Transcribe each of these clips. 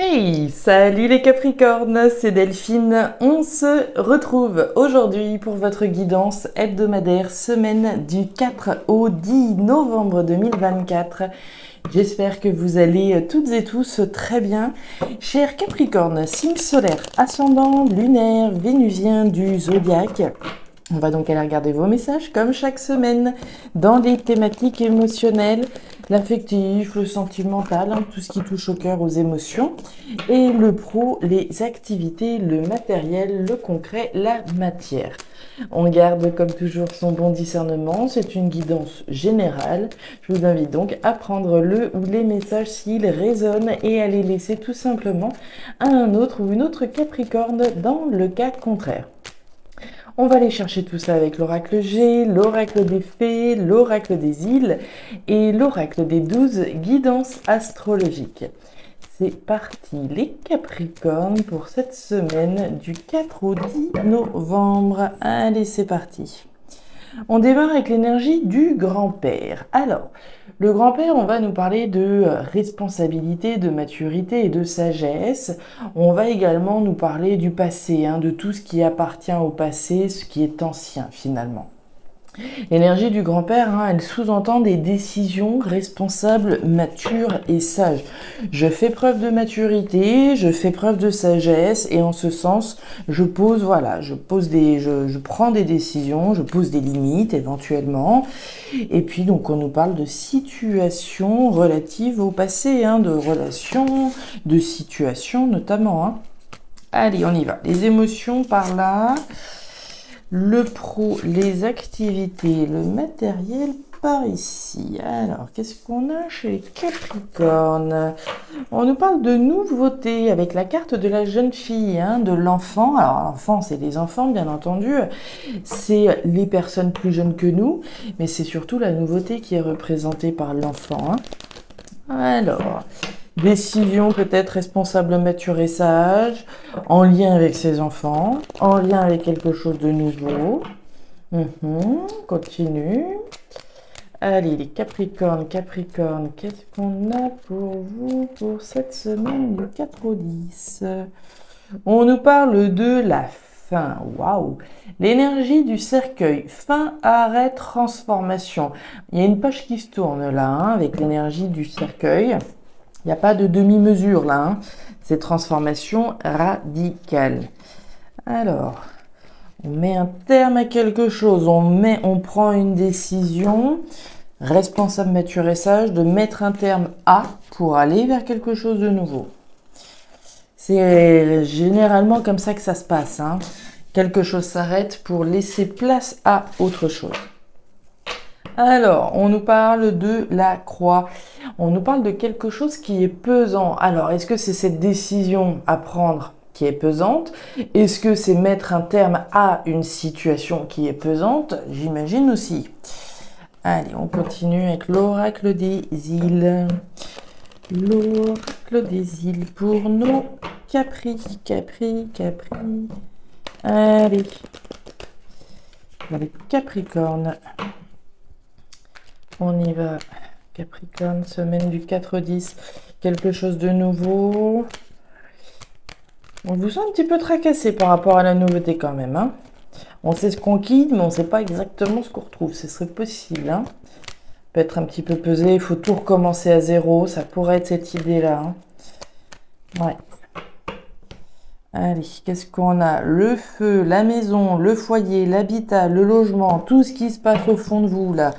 Hey, salut les Capricornes, c'est Delphine. On se retrouve aujourd'hui pour votre guidance hebdomadaire semaine du 4 au 10 novembre 2024. J'espère que vous allez toutes et tous très bien. Chers Capricornes, signe solaire, ascendant, lunaire, vénusien du zodiaque. On va donc aller regarder vos messages comme chaque semaine dans les thématiques émotionnelles, l'affectif, le sentimental, tout ce qui touche au cœur, aux émotions, et le pro, les activités, le matériel, le concret, la matière. On garde comme toujours son bon discernement, c'est une guidance générale. Je vous invite donc à prendre le ou les messages s'ils résonnent et à les laisser tout simplement à un autre ou une autre Capricorne dans le cas contraire. On va aller chercher tout ça avec l'oracle G, l'oracle des fées, l'oracle des îles et l'oracle des 12 guidances astrologiques. C'est parti les Capricornes pour cette semaine du 4 au 10 novembre. Allez, c'est parti. On démarre avec l'énergie du grand-père. Alors, le grand-père, on va nous parler de responsabilité, de maturité et de sagesse. On va également nous parler du passé, de tout ce qui appartient au passé, ce qui est ancien finalement. L'énergie du grand-père, elle sous-entend des décisions responsables, matures et sages. Je fais preuve de maturité, je fais preuve de sagesse et en ce sens, je prends des décisions, je pose des limites éventuellement. Et puis donc on nous parle de situations relatives au passé, de relations, de situations notamment. Allez, on y va. Les émotions par là. Le pro, les activités, le matériel par ici. Alors, qu'est-ce qu'on a chez les Capricornes? On nous parle de nouveautés avec la carte de la jeune fille, de l'enfant. Alors, l'enfant, c'est les enfants, bien entendu. C'est les personnes plus jeunes que nous, mais c'est surtout la nouveauté qui est représentée par l'enfant. Alors, décision peut-être responsable, mature et sage, en lien avec ses enfants, en lien avec quelque chose de nouveau. Continue. Allez, les Capricornes, qu'est-ce qu'on a pour vous pour cette semaine du 4 au 10? On nous parle de la fin. Waouh! L'énergie du cercueil. Fin, arrêt, transformation. Il y a une page qui se tourne là, avec l'énergie du cercueil. Il n'y a pas de demi-mesure là, c'est transformation radicale. Alors, on met un terme à quelque chose, on prend une décision, responsable, mature et sage, de mettre un terme à pour aller vers quelque chose de nouveau. C'est généralement comme ça que ça se passe. Quelque chose s'arrête pour laisser place à autre chose. Alors, on nous parle de la croix. On nous parle de quelque chose qui est pesant. Alors, est-ce que c'est cette décision à prendre qui est pesante? Est-ce que c'est mettre un terme à une situation qui est pesante? J'imagine aussi. Allez, on continue avec l'oracle des îles. L'oracle des îles pour nos Capri. Allez. Les Capricornes. On y va, Capricorne, semaine du 4-10, quelque chose de nouveau. On vous sent un petit peu tracassé par rapport à la nouveauté quand même. On sait ce qu'on quitte, mais on ne sait pas exactement ce qu'on retrouve. Ce serait possible. Peut être un petit peu pesé, il faut tout recommencer à zéro. Ça pourrait être cette idée-là. Ouais. Allez, qu'est-ce qu'on a? Le feu, la maison, le foyer, l'habitat, le logement, tout ce qui se passe au fond de vous là.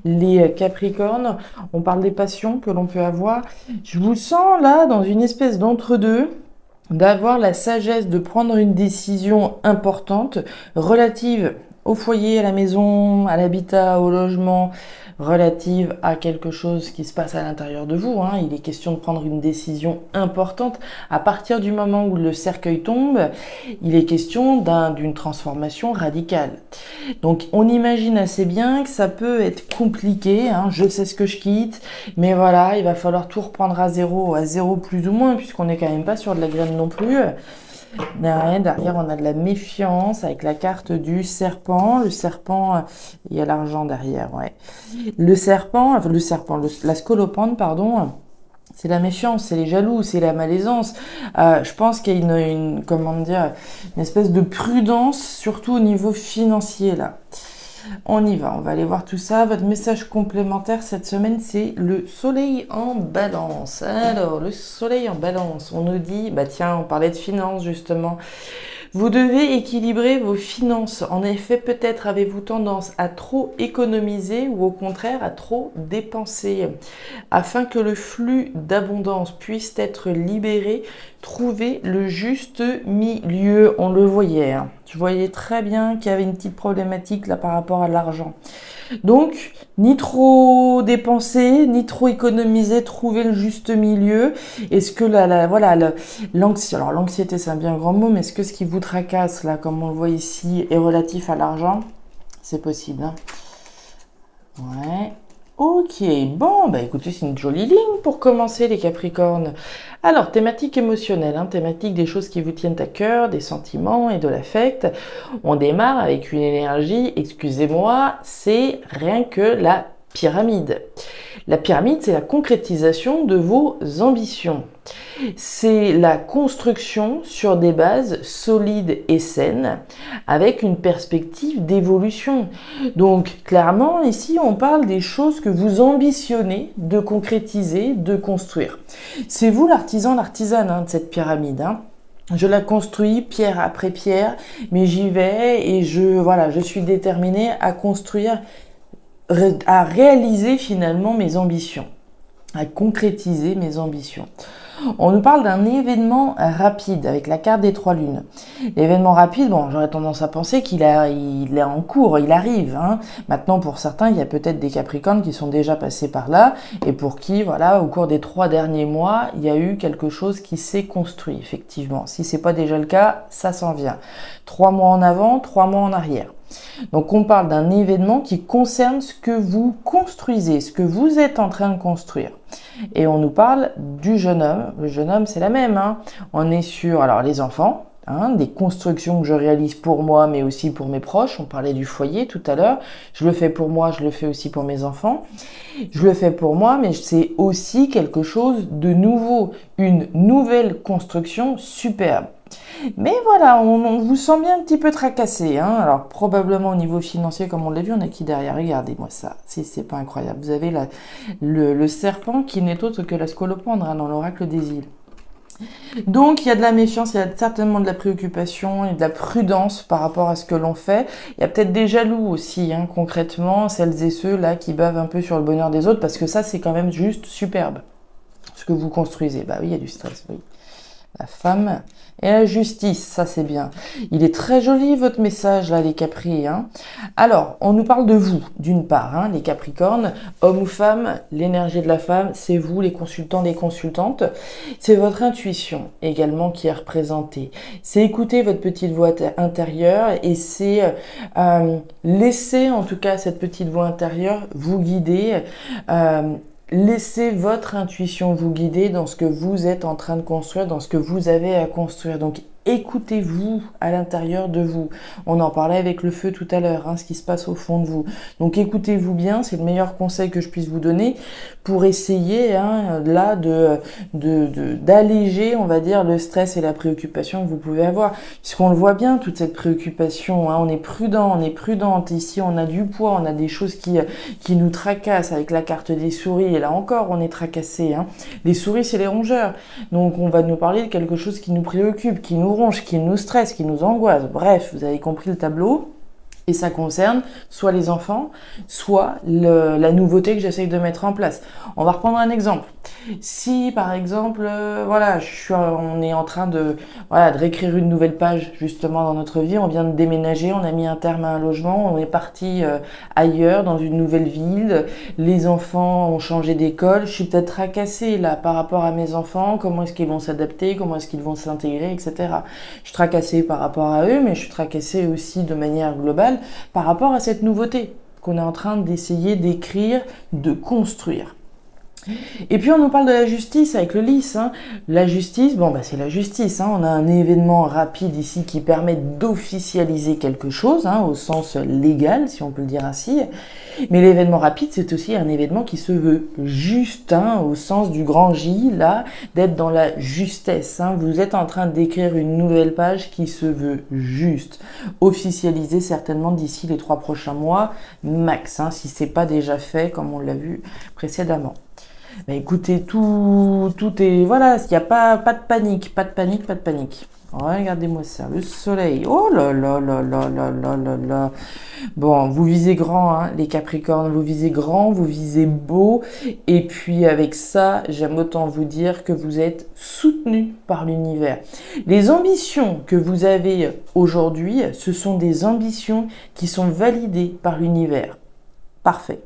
Les Capricornes, on parle des passions que l'on peut avoir. Je vous sens là dans une espèce d'entre-deux, d'avoir la sagesse de prendre une décision importante relative au foyer, à la maison, à l'habitat, au logement, relative à quelque chose qui se passe à l'intérieur de vous. Il est question de prendre une décision importante. À partir du moment où le cercueil tombe, il est question d'une transformation radicale. Donc on imagine assez bien que ça peut être compliqué. Je sais ce que je quitte, mais voilà, il va falloir tout reprendre à zéro plus ou moins, puisqu'on n'est quand même pas sur de la graine non plus. Derrière, on a de la méfiance avec la carte du serpent. Le serpent, il y a l'argent derrière, ouais. La scolopendre, pardon, C'est la méfiance, c'est les jaloux, c'est la malaisance. Je pense qu'il y a comment dire, une espèce de prudence, surtout au niveau financier là. On y va, on va aller voir tout ça. Votre message complémentaire cette semaine, c'est le soleil en balance. Alors, le soleil en balance, on nous dit, bah tiens, on parlait de finances justement. Vous devez équilibrer vos finances. En effet, peut-être avez-vous tendance à trop économiser ou au contraire à trop dépenser. Afin que le flux d'abondance puisse être libéré, trouvez le juste milieu. On le voyait, hein. Je voyais très bien qu'il y avait une petite problématique là par rapport à l'argent. Donc, ni trop dépenser, ni trop économiser, trouver le juste milieu. Est-ce que l'anxiété, alors l'anxiété c'est un bien grand mot, mais est-ce que ce qui vous tracasse là, comme on le voit ici, est relatif à l'argent? C'est possible, hein. Ouais. Ok, bon, bah écoutez, c'est une jolie ligne pour commencer les Capricornes. Alors, thématique émotionnelle, hein, thématique des choses qui vous tiennent à cœur, des sentiments et de l'affect. On démarre avec une énergie, excusez-moi, c'est rien que la pyramide. La pyramide, c'est la concrétisation de vos ambitions. C'est la construction sur des bases solides et saines avec une perspective d'évolution. Donc clairement ici on parle des choses que vous ambitionnez de concrétiser, de construire. C'est vous l'artisan, l'artisane de cette pyramide, hein. Je la construis pierre après pierre, mais j'y vais et je suis déterminée à construire, à réaliser finalement mes ambitions, à concrétiser mes ambitions. On nous parle d'un événement rapide avec la carte des 3 lunes. L'événement rapide, bon, j'aurais tendance à penser il est en cours, il arrive, hein. Maintenant, pour certains, il y a peut-être des Capricornes qui sont déjà passés par là et pour qui, voilà, au cours des 3 derniers mois, il y a eu quelque chose qui s'est construit, effectivement. Si c'est pas déjà le cas, ça s'en vient. 3 mois en avant, 3 mois en arrière. Donc on parle d'un événement qui concerne ce que vous construisez, ce que vous êtes en train de construire. Et on nous parle du jeune homme. Le jeune homme, c'est la même, hein. On est sur, alors les enfants, hein, des constructions que je réalise pour moi, mais aussi pour mes proches. On parlait du foyer tout à l'heure. Je le fais pour moi, je le fais aussi pour mes enfants. Je le fais pour moi, mais c'est aussi quelque chose de nouveau, une nouvelle construction superbe. Mais voilà, on vous sent bien un petit peu tracassé, hein. Alors probablement au niveau financier, comme on l'a vu, on a qui derrière? Regardez-moi ça, c'est pas incroyable. Vous avez le serpent qui n'est autre que la scolopendre, hein, dans l'oracle des îles. Donc il y a de la méfiance, il y a certainement de la préoccupation et de la prudence par rapport à ce que l'on fait. Il y a peut-être des jaloux aussi, hein, concrètement, celles et ceux là qui bavent un peu sur le bonheur des autres, parce que ça c'est quand même juste superbe, ce que vous construisez. Bah oui, il y a du stress, oui. La femme et la justice, ça c'est bien. Il est très joli votre message là, les Capri, hein. Alors, on nous parle de vous, d'une part, hein, les Capricornes, homme ou femme, l'énergie de la femme, c'est vous, les consultants, les consultantes. C'est votre intuition également qui est représentée. C'est écouter votre petite voix intérieure et c'est laisser en tout cas cette petite voix intérieure vous guider. Laissez votre intuition vous guider dans ce que vous êtes en train de construire, dans ce que vous avez à construire. Donc, écoutez-vous à l'intérieur de vous. On en parlait avec le feu tout à l'heure, hein, ce qui se passe au fond de vous. Donc, écoutez-vous bien, c'est le meilleur conseil que je puisse vous donner pour essayer, hein, là, d'alléger, on va dire, le stress et la préoccupation que vous pouvez avoir. Puisqu'on le voit bien, toute cette préoccupation, hein, on est prudent, on est prudente. Ici, on a du poids, on a des choses qui nous tracassent avec la carte des souris. Et là encore, on est tracassé, hein. Les souris, c'est les rongeurs. Donc, on va nous parler de quelque chose qui nous préoccupe, qui nous ronge, qui nous stresse, qui nous angoisse. Bref, vous avez compris le tableau. Et ça concerne soit les enfants, soit la nouveauté que j'essaye de mettre en place. On va reprendre un exemple. Si par exemple, voilà, on est en train de réécrire une nouvelle page justement dans notre vie, on vient de déménager, on a mis un terme à un logement, on est parti ailleurs dans une nouvelle ville, les enfants ont changé d'école, je suis peut-être tracassée là par rapport à mes enfants, comment est-ce qu'ils vont s'adapter, comment est-ce qu'ils vont s'intégrer, etc. Je suis tracassée par rapport à eux, mais je suis tracassée aussi de manière globale par rapport à cette nouveauté qu'on est en train d'essayer d'écrire, de construire. Et puis on nous parle de la justice avec le lys. Hein. La justice, bon bah c'est la justice. Hein. On a un événement rapide ici qui permet d'officialiser quelque chose, hein, au sens légal, si on peut le dire ainsi. Mais l'événement rapide, c'est aussi un événement qui se veut juste, hein, au sens du grand J, là, d'être dans la justesse. Hein. Vous êtes en train d'écrire une nouvelle page qui se veut juste, officialisée certainement d'ici les 3 prochains mois, max, hein, si c'est pas déjà fait, comme on l'a vu précédemment. Mais écoutez, tout est... Voilà, il n'y a pas de panique, pas de panique, pas de panique. Regardez-moi ça, le soleil. Oh là là là là là là là là. Bon, vous visez grand, hein, les Capricornes, vous visez grand, vous visez beau. Et puis avec ça, j'aime autant vous dire que vous êtes soutenus par l'univers. Les ambitions que vous avez aujourd'hui, ce sont des ambitions qui sont validées par l'univers. Parfait.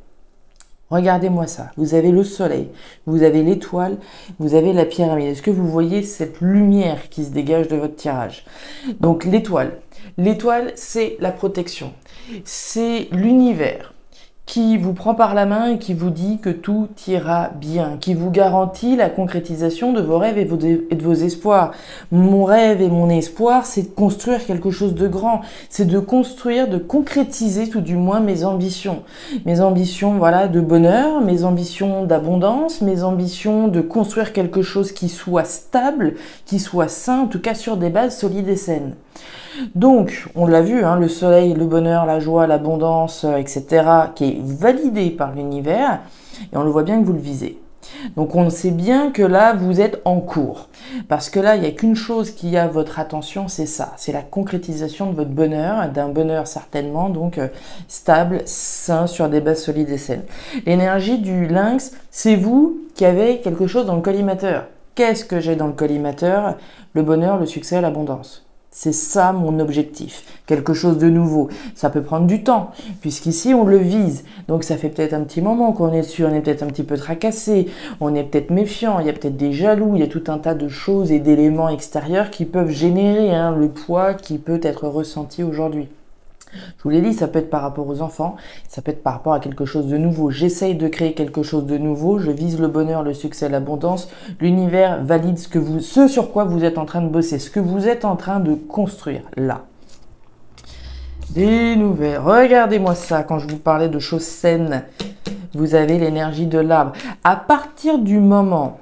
Regardez-moi ça, vous avez le soleil, vous avez l'étoile, vous avez la pyramide. Est-ce que vous voyez cette lumière qui se dégage de votre tirage? Donc l'étoile, c'est la protection, c'est l'univers qui vous prend par la main et qui vous dit que tout ira bien, qui vous garantit la concrétisation de vos rêves et de vos espoirs. Mon rêve et mon espoir, c'est de construire quelque chose de grand, c'est de construire, de concrétiser tout du moins mes ambitions. Mes ambitions, voilà, de bonheur, mes ambitions d'abondance, mes ambitions de construire quelque chose qui soit stable, qui soit sain, en tout cas sur des bases solides et saines. Donc, on l'a vu, hein, le soleil, le bonheur, la joie, l'abondance, etc., qui est validé par l'univers, et on le voit bien que vous le visez. Donc, on sait bien que là, vous êtes en cours. Parce que là, il n'y a qu'une chose qui a votre attention, c'est ça. C'est la concrétisation de votre bonheur, d'un bonheur certainement, donc stable, sain, sur des bases solides et saines. L'énergie du lynx, c'est vous qui avez quelque chose dans le collimateur. Qu'est-ce que j'ai dans le collimateur? Le bonheur, le succès, l'abondance. C'est ça mon objectif, quelque chose de nouveau. Ça peut prendre du temps, puisqu'ici on le vise. Donc ça fait peut-être un petit moment qu'on est dessus, on est peut-être un petit peu tracassé, on est peut-être méfiant, il y a peut-être des jaloux, il y a tout un tas de choses et d'éléments extérieurs qui peuvent générer le poids qui peut être ressenti aujourd'hui. Je vous l'ai dit, ça peut être par rapport aux enfants, ça peut être par rapport à quelque chose de nouveau. J'essaye de créer quelque chose de nouveau, je vise le bonheur, le succès, l'abondance. L'univers valide ce sur quoi vous êtes en train de bosser, ce que vous êtes en train de construire là. Des nouvelles. Regardez-moi ça, quand je vous parlais de choses saines, vous avez l'énergie de l'arbre. À partir du moment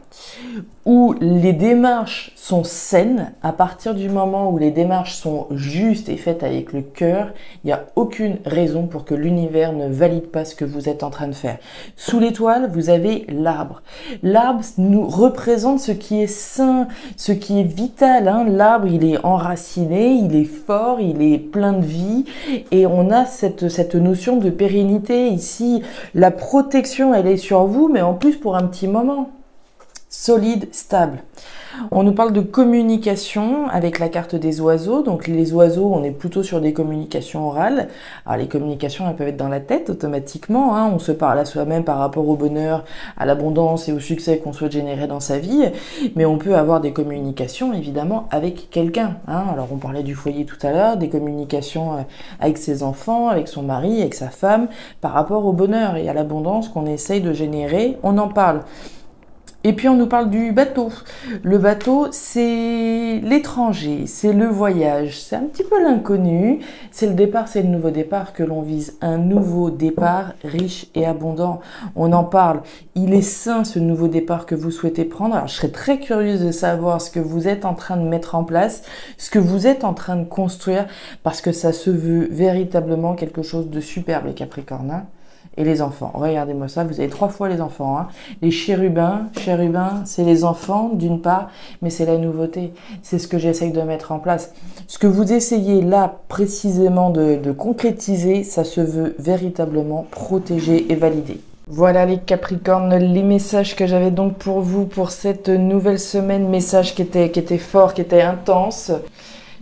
où les démarches sont saines, à partir du moment où les démarches sont justes et faites avec le cœur, il n'y a aucune raison pour que l'univers ne valide pas ce que vous êtes en train de faire. Sous l'étoile, vous avez l'arbre. L'arbre nous représente ce qui est sain, ce qui est vital. Hein. L'arbre, il est enraciné, il est fort, il est plein de vie et on a cette notion de pérennité ici. La protection, elle est sur vous, mais en plus pour un petit moment. Solide, stable. On nous parle de communication avec la carte des oiseaux. Donc les oiseaux, on est plutôt sur des communications orales. Alors les communications, elles peuvent être dans la tête automatiquement. Hein. On se parle à soi-même par rapport au bonheur, à l'abondance et au succès qu'on souhaite générer dans sa vie. Mais on peut avoir des communications évidemment avec quelqu'un. Hein. Alors on parlait du foyer tout à l'heure, des communications avec ses enfants, avec son mari, avec sa femme, par rapport au bonheur et à l'abondance qu'on essaye de générer. On en parle. Et puis on nous parle du bateau. Le bateau, c'est l'étranger, c'est le voyage, c'est un petit peu l'inconnu. C'est le départ, c'est le nouveau départ que l'on vise. Un nouveau départ riche et abondant. On en parle. Il est sain ce nouveau départ que vous souhaitez prendre. Alors je serais très curieuse de savoir ce que vous êtes en train de mettre en place, ce que vous êtes en train de construire, parce que ça se veut véritablement quelque chose de superbe, les Capricornes. Hein. Et les enfants, regardez-moi ça, vous avez 3 fois les enfants. Hein. Les chérubins, c'est les enfants d'une part, mais c'est la nouveauté. C'est ce que j'essaye de mettre en place. Ce que vous essayez là précisément de concrétiser, ça se veut véritablement protégé et validé. Voilà les Capricornes, les messages que j'avais donc pour vous pour cette nouvelle semaine, messages qui étaient forts, qui étaient intenses.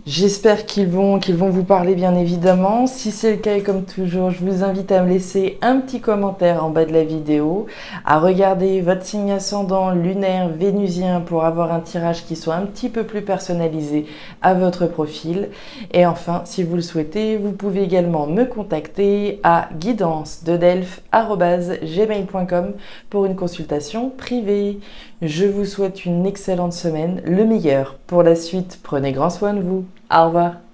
J'espère qu'ils vont vous parler bien évidemment. Si c'est le cas, comme toujours, je vous invite à me laisser un petit commentaire en bas de la vidéo, à regarder votre signe ascendant lunaire vénusien pour avoir un tirage qui soit un petit peu plus personnalisé à votre profil. Et enfin, si vous le souhaitez, vous pouvez également me contacter à guidancededelphes@gmail.com pour une consultation privée. Je vous souhaite une excellente semaine, le meilleur pour la suite. Prenez grand soin de vous. Au revoir.